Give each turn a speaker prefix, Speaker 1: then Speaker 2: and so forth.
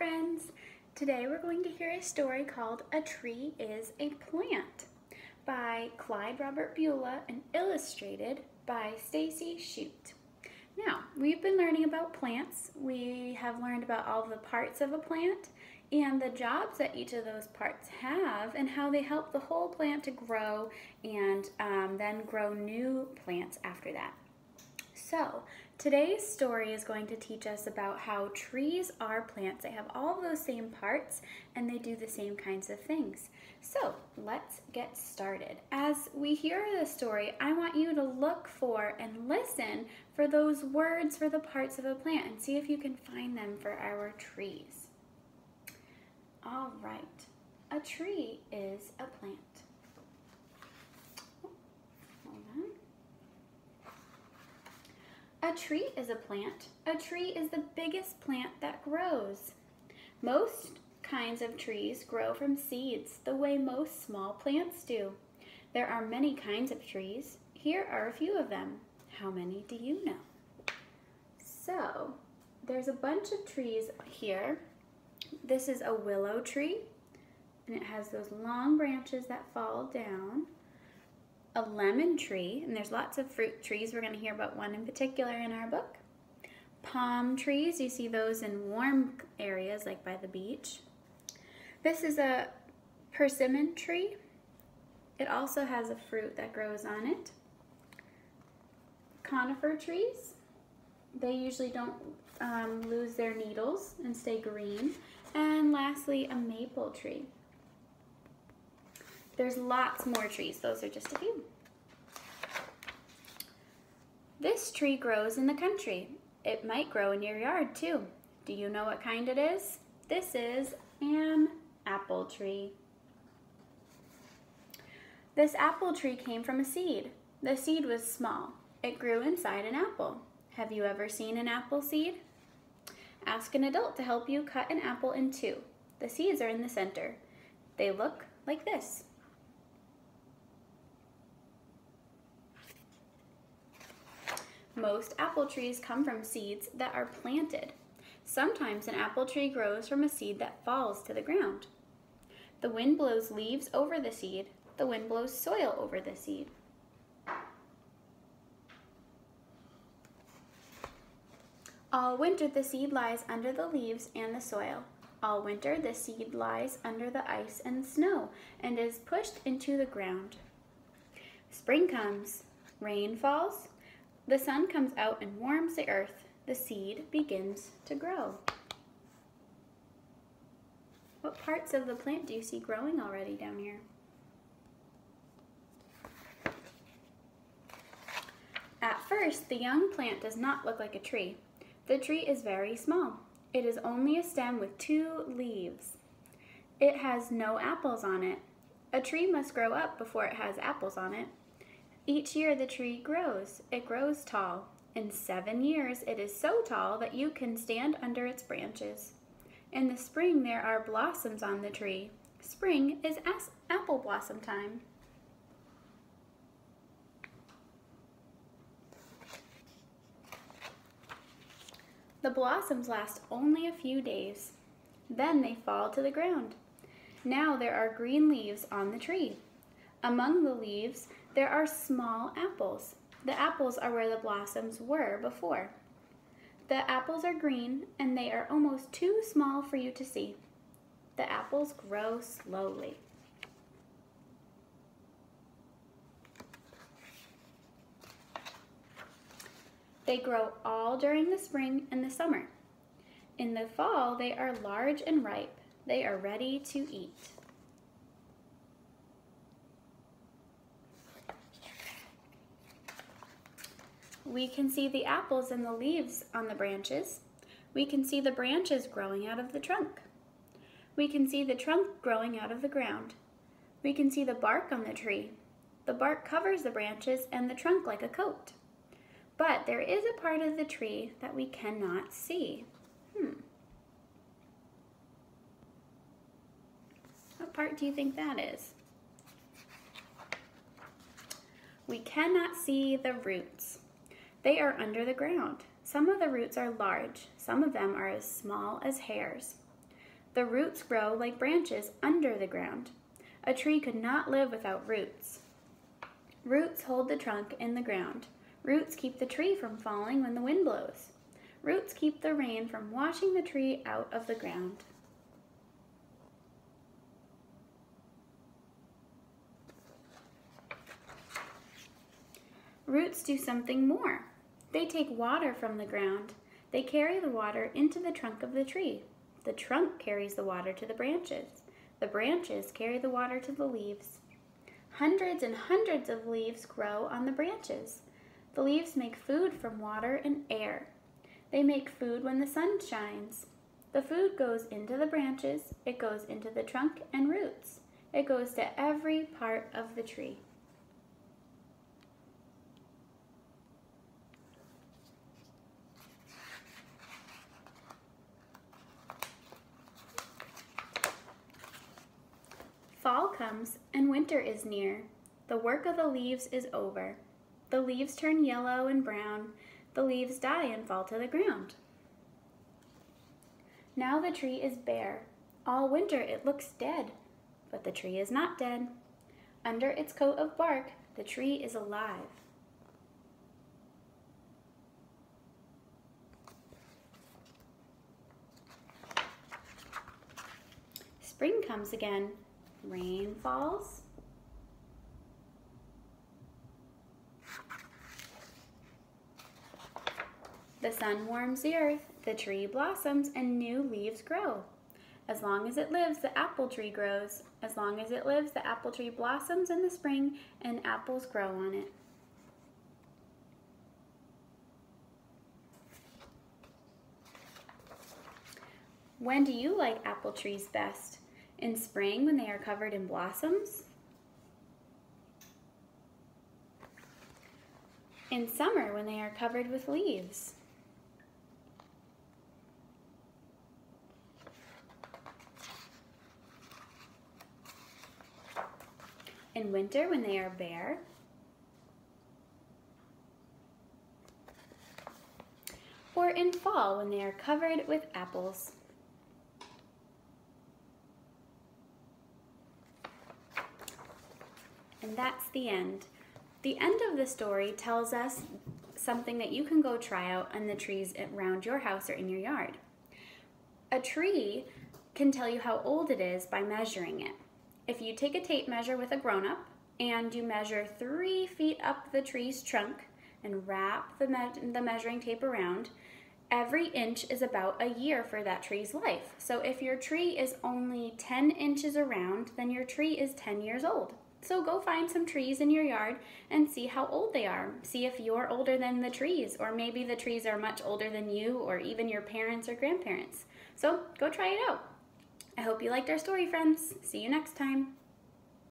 Speaker 1: friends! Today we're going to hear a story called A Tree is a Plant by Clyde Robert Beulah and illustrated by Stacy Shute. Now, we've been learning about plants. We have learned about all the parts of a plant and the jobs that each of those parts have and how they help the whole plant to grow and then grow new plants after that. So, today's story is going to teach us about how trees are plants. They have all of those same parts and they do the same kinds of things. So, let's get started. As we hear the story, I want you to look for and listen for those words for the parts of a plant and see if you can find them for our trees. All right, a tree is a plant. A tree is a plant. A tree is the biggest plant that grows. Most kinds of trees grow from seeds, the way most small plants do. There are many kinds of trees. Here are a few of them. How many do you know? So, there's a bunch of trees here. This is a willow tree, and it has those long branches that fall down. A lemon tree, and there's lots of fruit trees. We're going to hear about one in particular in our book. Palm trees, you see those in warm areas like by the beach. This is a persimmon tree. It also has a fruit that grows on it. Conifer trees, they usually don't lose their needles and stay green. And lastly, a maple tree. There's lots more trees. Those are just a few. This tree grows in the country. It might grow in your yard too. Do you know what kind it is? This is an apple tree. This apple tree came from a seed. The seed was small. It grew inside an apple. Have you ever seen an apple seed? Ask an adult to help you cut an apple in two. The seeds are in the center. They look like this. Most apple trees come from seeds that are planted. Sometimes an apple tree grows from a seed that falls to the ground. The wind blows leaves over the seed. The wind blows soil over the seed. All winter the seed lies under the leaves and the soil. All winter the seed lies under the ice and snow and is pushed into the ground. Spring comes, rain falls, the sun comes out and warms the earth. The seed begins to grow. What parts of the plant do you see growing already down here? At first, the young plant does not look like a tree. The tree is very small. It is only a stem with 2 leaves. It has no apples on it. A tree must grow up before it has apples on it. Each year the tree grows. It grows tall. In 7 years it is so tall that you can stand under its branches. In the spring there are blossoms on the tree. Spring is apple blossom time. The blossoms last only a few days. Then they fall to the ground. Now there are green leaves on the tree. Among the leaves, there are small apples. The apples are where the blossoms were before. The apples are green and they are almost too small for you to see. The apples grow slowly. They grow all during the spring and the summer. In the fall, they are large and ripe. They are ready to eat. We can see the apples and the leaves on the branches. We can see the branches growing out of the trunk. We can see the trunk growing out of the ground. We can see the bark on the tree. The bark covers the branches and the trunk like a coat. But there is a part of the tree that we cannot see. What part do you think that is? We cannot see the roots. They are under the ground. Some of the roots are large. Some of them are as small as hairs. The roots grow like branches under the ground. A tree could not live without roots. Roots hold the trunk in the ground. Roots keep the tree from falling when the wind blows. Roots keep the rain from washing the tree out of the ground. Roots do something more. They take water from the ground. They carry the water into the trunk of the tree. The trunk carries the water to the branches. The branches carry the water to the leaves. Hundreds and hundreds of leaves grow on the branches. The leaves make food from water and air. They make food when the sun shines. The food goes into the branches, it goes into the trunk and roots. It goes to every part of the tree. Fall comes and winter is near. The work of the leaves is over. The leaves turn yellow and brown. The leaves die and fall to the ground. Now the tree is bare. All winter it looks dead, but the tree is not dead. Under its coat of bark, the tree is alive. Spring comes again. Rain falls. The sun warms the earth, the tree blossoms, and new leaves grow. As long as it lives, the apple tree grows. As long as it lives, the apple tree blossoms in the spring, and apples grow on it. When do you like apple trees best? In spring when they are covered in blossoms? In summer when they are covered with leaves? In winter when they are bare? Or in fall when they are covered with apples? And that's the end. The end of the story tells us something that you can go try out on the trees around your house or in your yard. A tree can tell you how old it is by measuring it. If you take a tape measure with a grown-up and you measure 3 feet up the tree's trunk and wrap the measuring tape around, every inch is about a year for that tree's life. So if your tree is only 10 inches around, then your tree is 10 years old. So go find some trees in your yard and see how old they are. See if you're older than the trees, or maybe the trees are much older than you, or even your parents or grandparents. So go try it out. I hope you liked our story, friends. See you next time.